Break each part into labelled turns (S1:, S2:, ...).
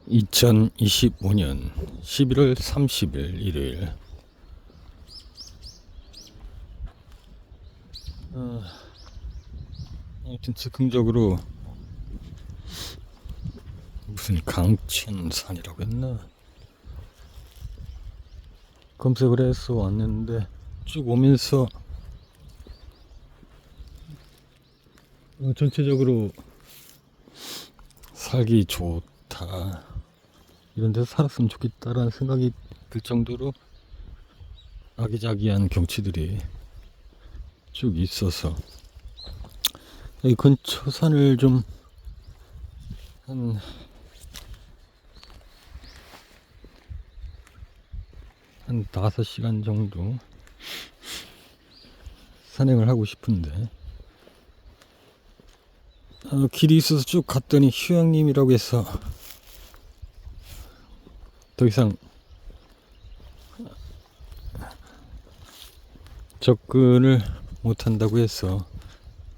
S1: 2025년 11월 30일 일요일. 아무튼 즉흥적으로 무슨 강천산이라고 했나 검색을 해서 왔는데, 쭉 오면서 전체적으로 살기 좋다, 이런 데서 살았으면 좋겠다라는 생각이 들 정도로 아기자기한 경치들이 쭉 있어서 여기 근처 산을 좀 한 5시간 정도 산행을 하고 싶은데, 길이 있어서 쭉 갔더니 휴양림이라고 해서 더 이상 접근을 못한다고 해서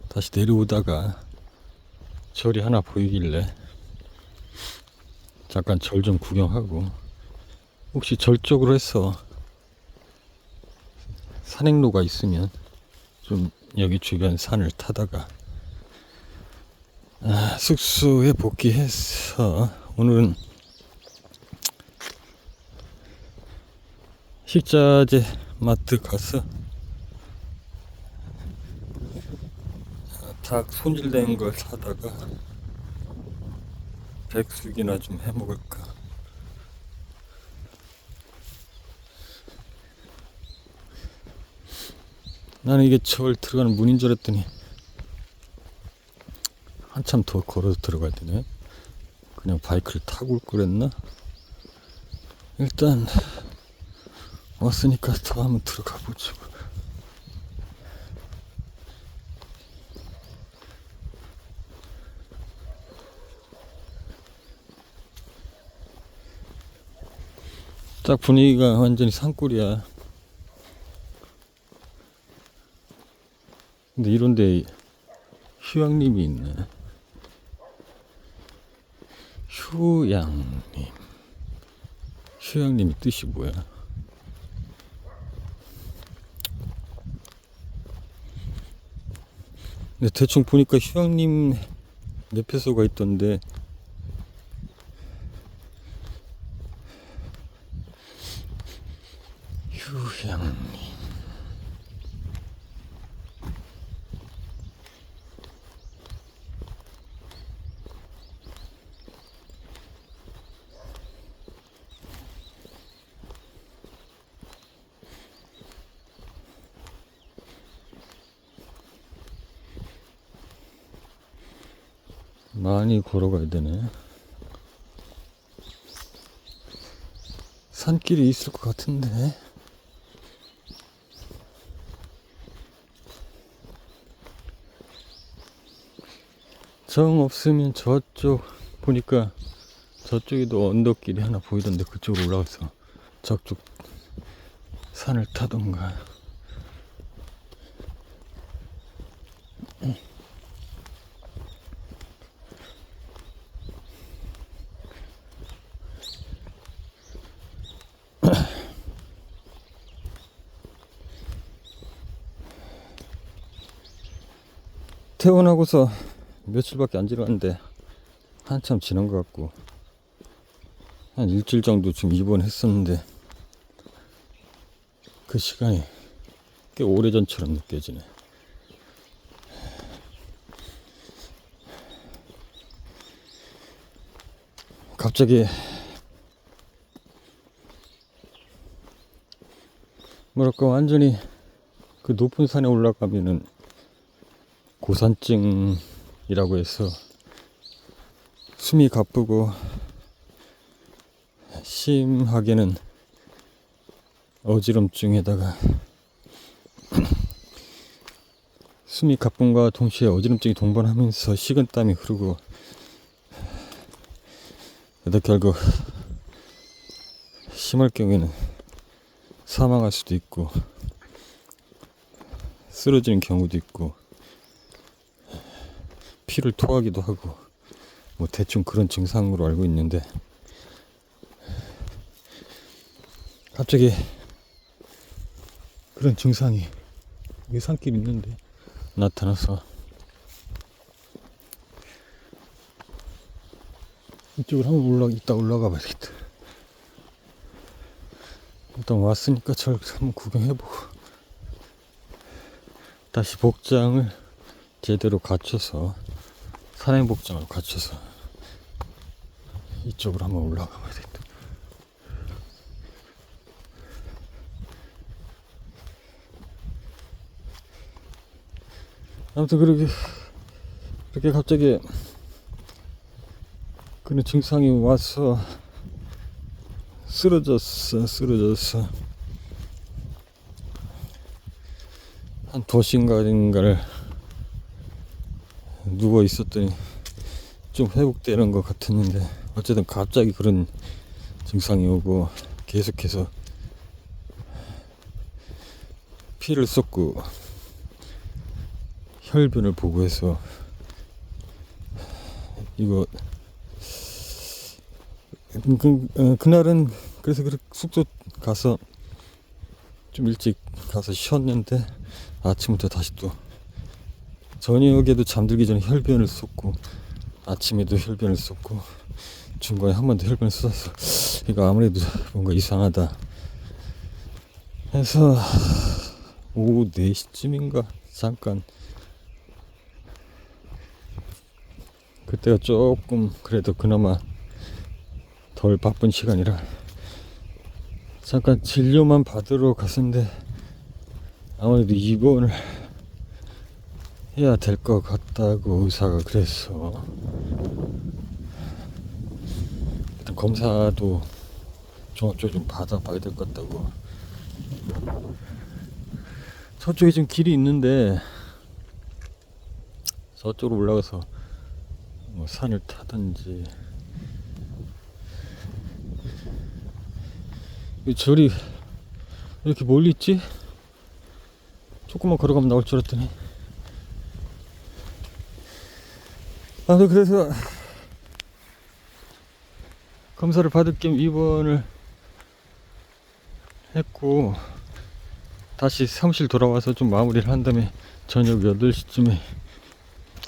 S1: 다시 내려오다가 절이 하나 보이길래 잠깐 절 좀 구경하고, 혹시 절 쪽으로 해서 산행로가 있으면 좀 여기 주변 산을 타다가 숙소에 복귀해서 오늘은 식자재 마트 가서 닭 손질된 걸 사다가 백숙이나 좀 해 먹을까. 나는 이게 절 들어가는 문인 줄 알았더니 한참 더 걸어서 들어가야 되네. 그냥 바이크를 타고 올 거랬나? 일단 왔으니까 더 한번 들어가 보죠. 딱 분위기가 완전히 산골이야. 근데 이런데 휴양림이 있네. 휴양림. 휴양림이 뜻이 뭐야? 근데 대충 보니까 휴양림 매표소가 있던데, 휴양림. 많이 걸어가야 되네. 산길이 있을 것 같은데. 정 없으면 저쪽 보니까 저쪽에도 언덕길이 하나 보이던데, 그쪽으로 올라가서 저쪽 산을 타던가. 퇴원하고서 며칠밖에 안 지났는데 한참 지난 것 같고, 한 일주일 정도 지금 입원했었는데 그 시간이 꽤 오래전처럼 느껴지네. 갑자기 뭐랄까, 완전히 그 높은 산에 올라가면은 고산증이라고 해서 숨이 가쁘고 심하게는 어지럼증에다가 숨이 가쁨과 동시에 어지럼증이 동반하면서 식은땀이 흐르고, 그래도 결국 심할 경우에는 사망할 수도 있고 쓰러지는 경우도 있고 피를 토하기도 하고, 뭐 대충 그런 증상으로 알고 있는데, 갑자기 그런 증상이 여기 산길 있는데 나타나서 이쪽으로 한번 이따 올라가 봐야겠다. 일단 왔으니까 저를 한번 구경해보고 다시 복장을 제대로 갖춰서 산행 복장을 갖춰서 이쪽으로 한번 올라가 봐야겠다. 아무튼 그렇게 갑자기 그런 증상이 와서 쓰러졌어. 한 2시간인가를 누워 있었더니 좀 회복되는 것 같았는데, 어쨌든 갑자기 그런 증상이 오고 계속해서 피를 쏟고 혈변을 보고 해서 이거 그날은 그래서 숙소 가서 좀 일찍 가서 쉬었는데, 아침부터 다시 또 저녁에도 잠들기 전에 혈변을 쏟고 아침에도 혈변을 쏟고 중간에 한 번 더 혈변을 쏟아서 이거 아무래도 뭔가 이상하다 해서 오후 4시쯤인가 잠깐, 그때가 조금 그래도 그나마 덜 바쁜 시간이라 잠깐 진료만 받으러 갔었는데, 아무래도 입원을 해야 될 것 같다고 의사가 그랬어. 일단 검사도 종합적으로 좀 받아봐야 될 것 같다고. 저쪽에 지금 길이 있는데 저쪽으로 올라가서 뭐 산을 타든지. 이 절이 이렇게 멀리 있지? 조금만 걸어가면 나올 줄 알았더니. 그래서 검사를 받을 겸 입원을 했고, 다시 사무실 돌아와서 좀 마무리를 한 다음에 저녁 8시쯤에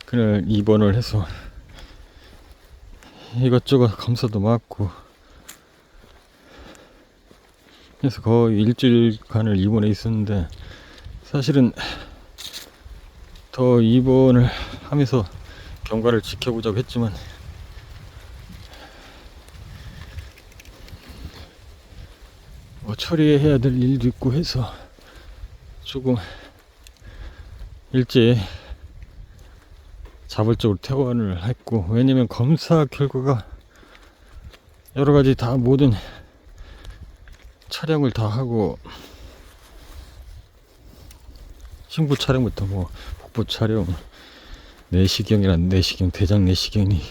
S1: 그날 입원을 해서 이것저것 검사도 받고 그래서 거의 일주일간을 입원해 있었는데, 사실은 더 입원을 하면서 경과를 지켜보자고 했지만 뭐 처리해야 될 일도 있고 해서 조금 일찍 자발적으로 퇴원을 했고, 왜냐면 검사 결과가 여러가지 다 모든 촬영을 다 하고, 흉부 촬영부터 뭐 복부 촬영, 내시경이란 내시경, 대장 내시경이,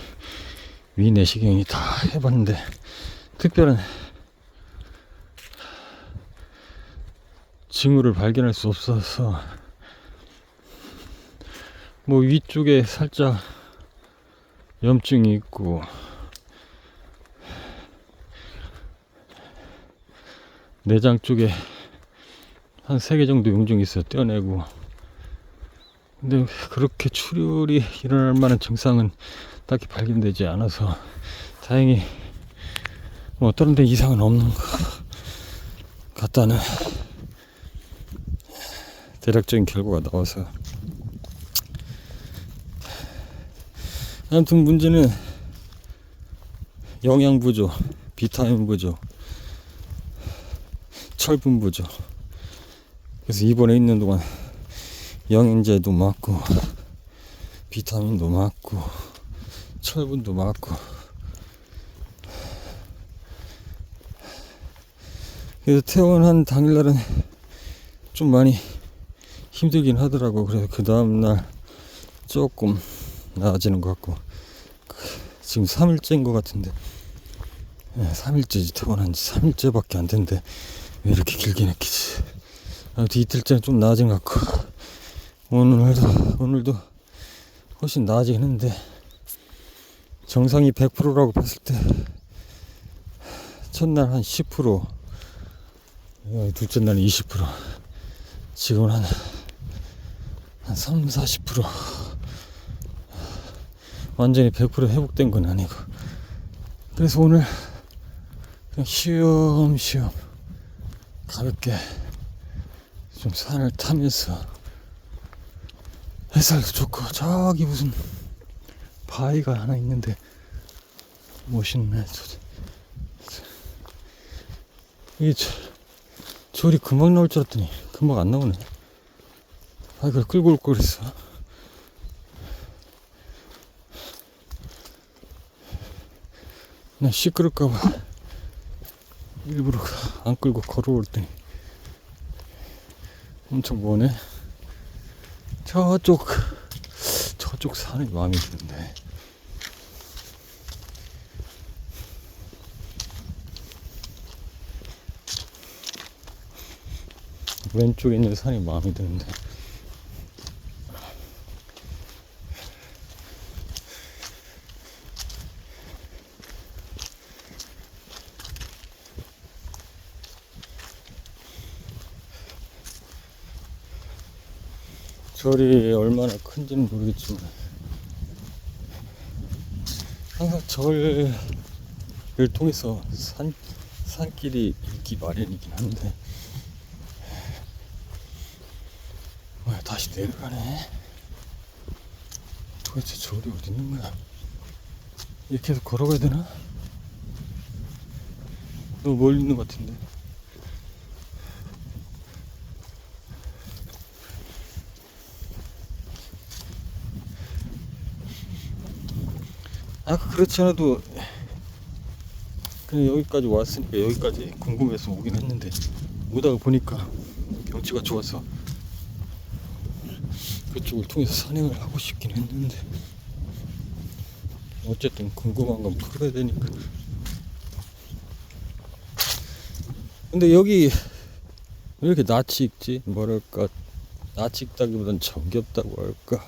S1: 위 내시경이 다 해봤는데 특별한 징후를 발견할 수 없어서, 뭐 위쪽에 살짝 염증이 있고 내장 쪽에 한 3개 정도 용종이 있어요. 떼어내고. 근데 그렇게 출혈이 일어날 만한 증상은 딱히 발견되지 않아서 다행히 뭐 다른 데 이상은 없는 것 같다는 대략적인 결과가 나와서, 아무튼 문제는 영양 부족, 비타민 부족, 철분 부족. 그래서 입원해 있는 동안 영양제도 맞고 비타민도 맞고 철분도 맞고, 그래서 퇴원한 당일날은 좀 많이 힘들긴 하더라고. 그래서 그 다음날 조금 나아지는 것 같고, 지금 3일째인 것 같은데, 3일째지, 퇴원한 지 3일째밖에 안 됐는데 왜 이렇게 길게 느끼지. 아무튼 이틀째는 좀 나아진 것 같고, 오늘도 훨씬 나아지긴 했는데, 정상이 100%라고 봤을 때 첫날 한 10%, 둘째 날은 20%, 지금은 한 3, 40%. 완전히 100% 회복된 건 아니고. 그래서 오늘 그냥 쉬엄쉬엄 가볍게 좀 산을 타면서, 햇살도 좋고, 저기 무슨 바위가 하나 있는데 멋있네. 이게 절이 금방 나올 줄 알았더니 금방 안 나오네. 그걸 끌고 올 걸 그랬어. 그냥 시끄럽까봐 일부러 안 끌고 걸어올더니 엄청 머네. 저쪽 산이 마음에 드는데. 왼쪽에 있는 산이 마음에 드는데. 절이 얼마나 큰지는 모르겠지만 항상 절을 통해서 산길이 있기 마련이긴 한데, 다시 내려가네. 도대체 절이 어디 있는 거야? 이렇게 해서 걸어가야 되나? 너무 멀리 있는 것 같은데. 아까 그렇지 않아도 그냥 여기까지 왔으니까 여기까지 궁금해서 오긴 했는데, 오다가 보니까 경치가 좋아서 그쪽을 통해서 산행을 하고 싶긴 했는데, 어쨌든 궁금한 건 풀어야 되니까. 근데 여기 왜 이렇게 낯이 익지? 뭐랄까, 낯이 익다기보단 정겹다고 할까.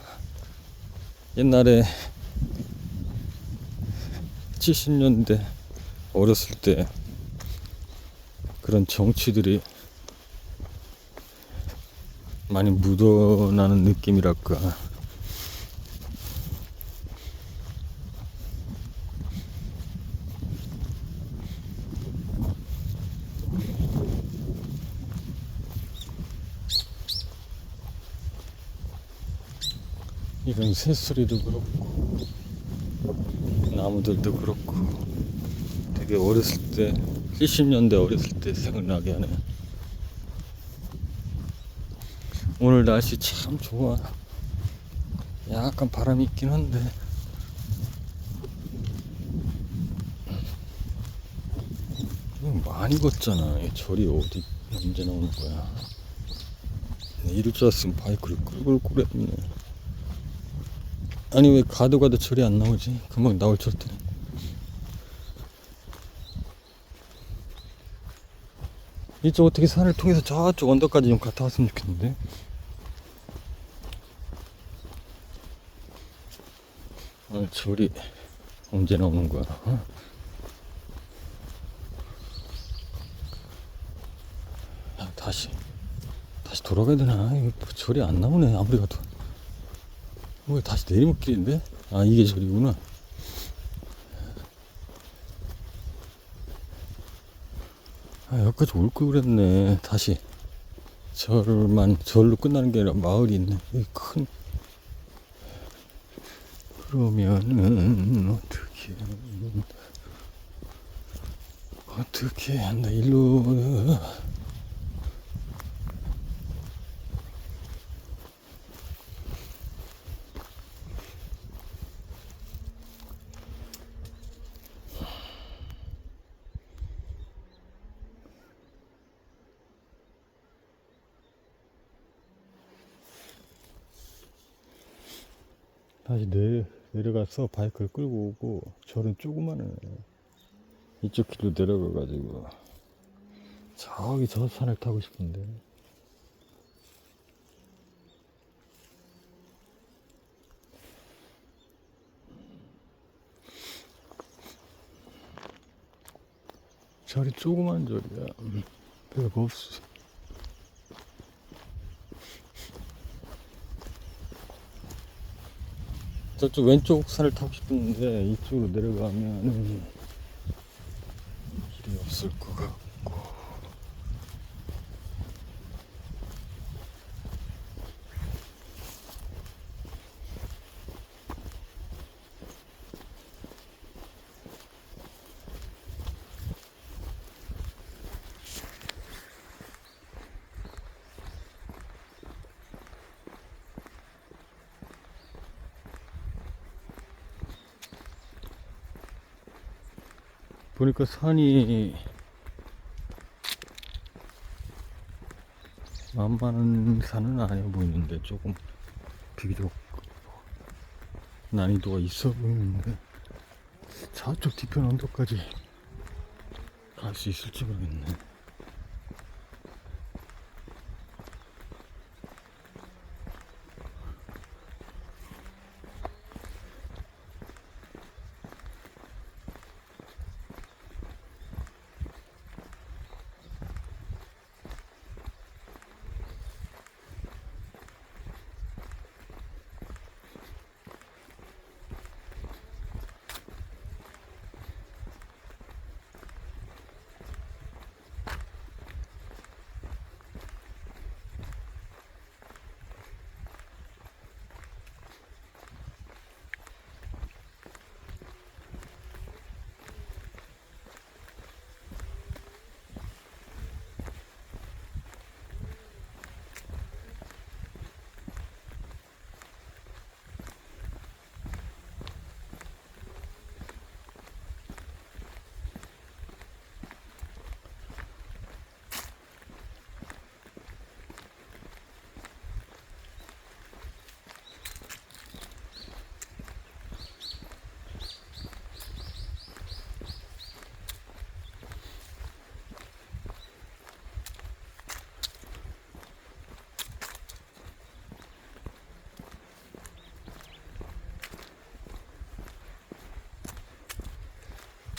S1: 옛날에 70년대 어렸을 때 그런 정취들이 많이 묻어나는 느낌이랄까. 이런 새소리도 그렇고 나무들도 그렇고 되게 어렸을 때, 70년대 어렸을 때 생각나게 하네. 오늘 날씨 참 좋아. 약간 바람이 있긴 한데 많이 걷잖아. 이 절이 어디 언제 나오는 거야. 이럴 줄 알았으면 바이크를 끌고 올 거랬네. 아니 왜 가도 절이 안 나오지? 금방 나올 줄 알았더니. 이쪽 어떻게 산을 통해서 저쪽 언덕까지 좀 갔다 왔으면 좋겠는데. 절이 언제 나오는 거야? 다시 돌아가야 되나? 이거 절이 안 나오네. 아무리 가도. 왜 다시 내리막길인데? 이게 절이구나. 여기까지 올 걸 그랬네. 다시 절로 끝나는 게 아니라 마을이 있네. 여기 큰. 그러면은 어떻게 한다. 일로 다시 내려가서 바이크를 끌고 오고. 절은 조그마해. 이쪽 길로 내려가가지고 저기 저 산을 타고 싶은데. 절이 조그만 절이야. 별거 없어. 저쪽 왼쪽 산을 타고 싶은데 이쪽으로 내려가면은 길이 없을 것 같고. 보니까 산이 만만한 산은 아니어 보이는데 조금 비교적 난이도가 있어 보이는데 저쪽 뒤편 언덕까지 갈 수 있을지 모르겠네.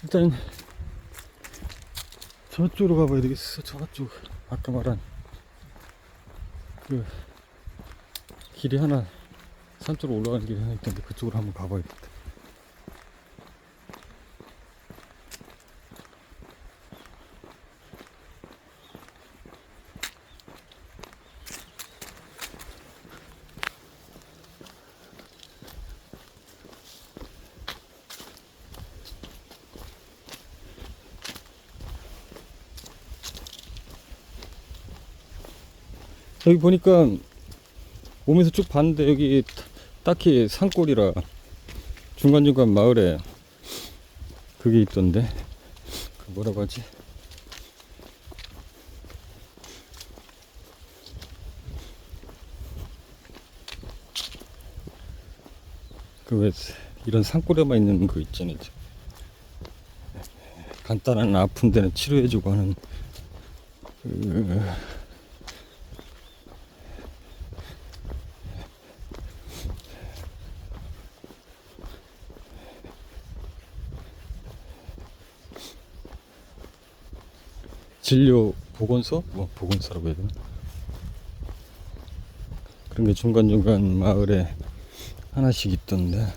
S1: 일단 저쪽으로 가봐야 되겠어. 저쪽 아까 말한 그 길이 하나, 산 쪽으로 올라가는 길이 하나 있던데 그쪽으로 한번 가봐야겠다. 여기 보니까 오면서 쭉 봤는데 여기 딱히 산골이라 중간중간 마을에 그게 있던데 그 뭐라고 하지? 그 왜 이런 산골에만 있는 거 있잖아요. 간단한 아픈 데는 치료해주고 하는 그 진료 보건소? 뭐 보건소라고 해야 되나? 그런 게 중간중간 마을에 하나씩 있던데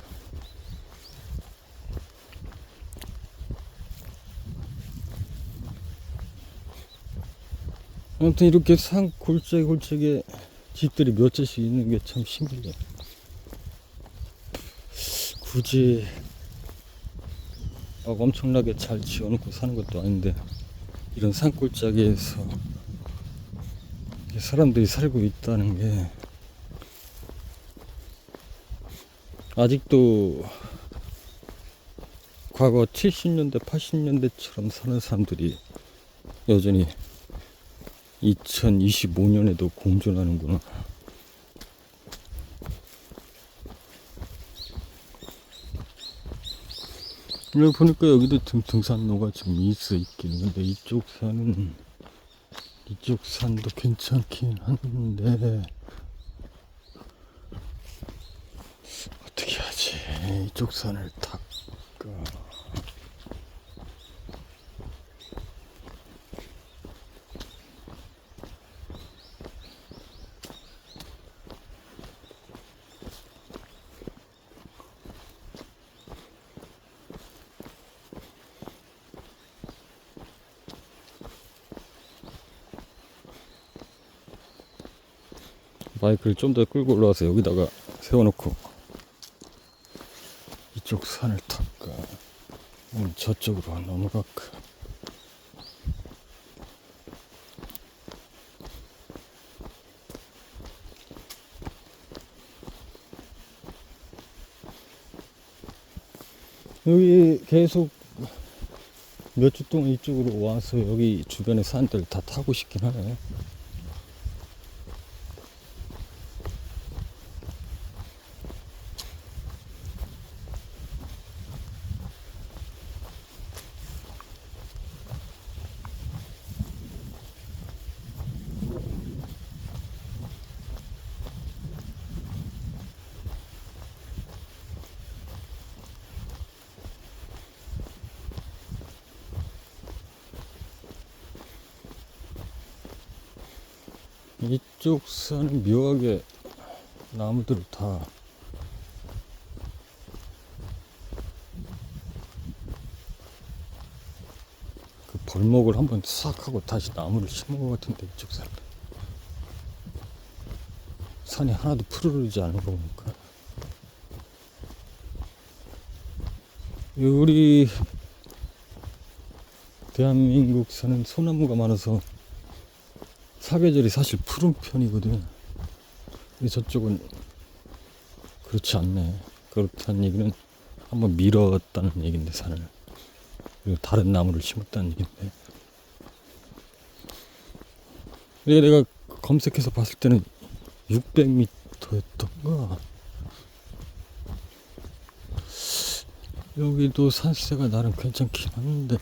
S1: 아무튼 이렇게 산 골짜기에 집들이 몇 채씩 있는 게 참 신기해. 굳이 막 엄청나게 잘 지어놓고 사는 것도 아닌데 이런 산골짜기에서 사람들이 살고 있다는 게 아직도 과거 70년대 80년대처럼 사는 사람들이 여전히 2025년에도 공존하는구나. 여기 보니까 여기도 등산로가 좀 있어 있긴 한데 이쪽 산도 괜찮긴 한데 어떻게 하지? 이쪽 산을 탈까? 바이크를 좀 더 끌고 올라와서 여기다가 세워놓고 이쪽 산을 탈까 저쪽으로 넘어갈까. 여기 계속 몇 주 동안 이쪽으로 와서 여기 주변의 산들 다 타고 싶긴 하네. 이쪽 산은 묘하게 나무들을 다 그 벌목을 한번 싹 하고 다시 나무를 심은 것 같은데 이쪽 산이 하나도 푸르르지 않은 거 보니까. 우리 대한민국 산은 소나무가 많아서 사계절이 사실 푸른 편이거든. 근데 저쪽은 그렇지 않네. 그렇다는 얘기는 한번 밀었다는 얘기인데 산을, 그리고 다른 나무를 심었다는 얘기인데. 내가 검색해서 봤을 때는 600m였던가. 여기도 산세가 나름 괜찮긴 한데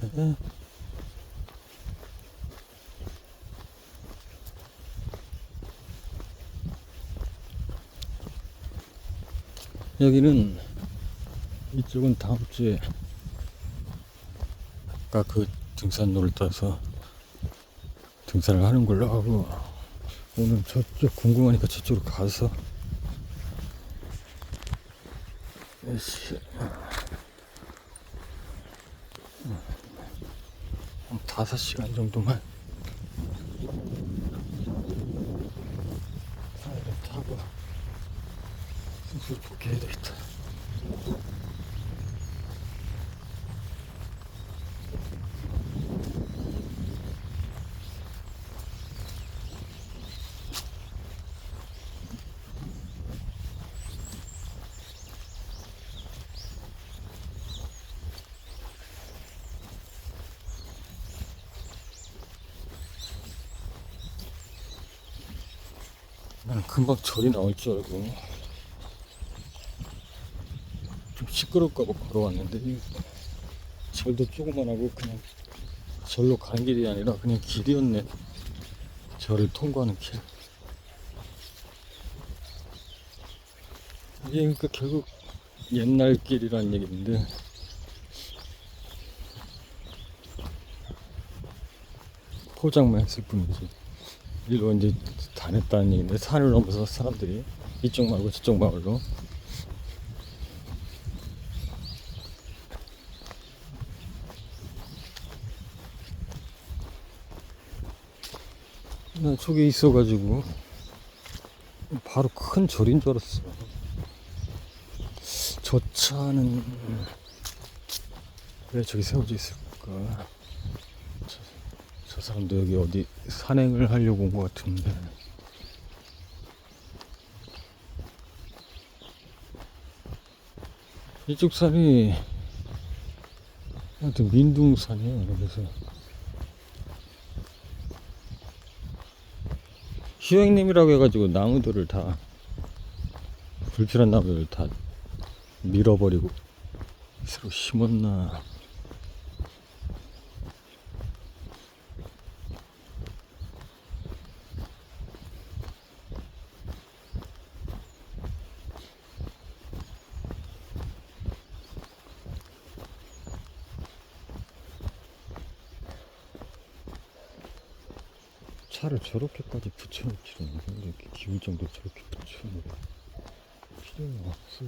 S1: 여기는, 이쪽은 다음 주에 아까 그 등산로를 따라서 등산을 하는 걸로 하고, 오늘 저쪽 궁금하니까 저쪽으로 가서 한 5시간 정도만 산을 타고 슬슬 복귀해야 되겠다. 나는 금방 절이 나올 줄 알고 좀 시끄러울까봐 걸어왔는데, 절도 조그만하고 그냥 절로 가는 길이 아니라 그냥 길이었네. 절을 통과하는 길. 이게 그러니까 결국 옛날 길이란 얘기인데, 포장만 했을 뿐이지 일로 이제 다녔다는 얘기인데, 산을 넘어서 사람들이 이쪽 말고 저쪽 마을로. 나 저기 있어가지고 바로 큰 절인 줄 알았어. 저 차는 왜 저기 세워져 있을까? 저 사람도 여기 어디 산행을 하려고 온 것 같은데. 이쪽 산이 하여튼 민둥산이에요. 그래서 휴행림이라고 해가지고 나무들을 다, 불필요한 나무들을 다 밀어버리고 새로 심었나. 차를 저렇게까지 붙여놓지 않는데, 이렇게 기울 정도 저렇게 붙여놓을 필요가 없어.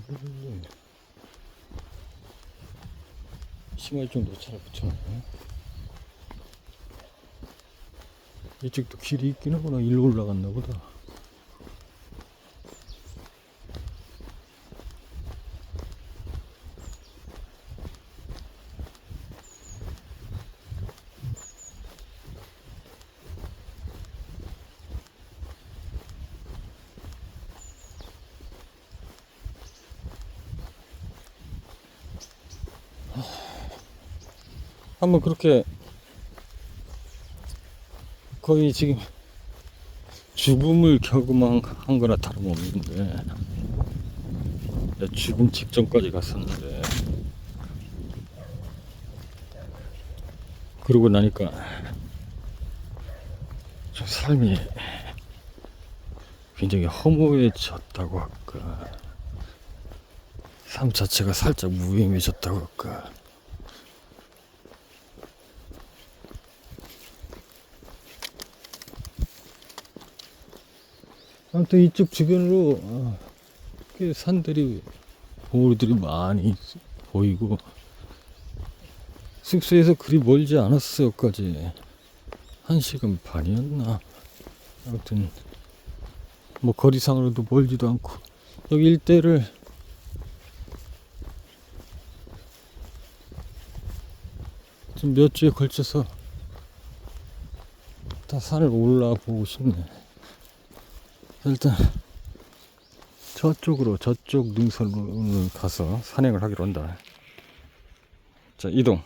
S1: 심할 정도로 차를 붙여놓네. 이쪽도 길이 있긴 하구나. 일로 올라갔나 보다. 한번 그렇게 거의 지금 죽음을 경험한 거나 다름없는데, 내가 죽음 직전까지 갔었는데, 그러고 나니까 좀 삶이 굉장히 허무해졌다고 할까, 삶 자체가 살짝 무의미해졌다고 할까. 아무튼 이쪽 주변으로 꽤 산들이, 봉우리들이 많이 보이고, 숙소에서 그리 멀지 않았어. 여기까지 1시간 반이었나. 아무튼 뭐 거리상으로도 멀지도 않고, 여기 일대를 좀 몇 주에 걸쳐서 다 산을 올라보고 싶네. 일단 저쪽으로, 저쪽 능선으로 가서 산행을 하기로 한다. 자, 이동.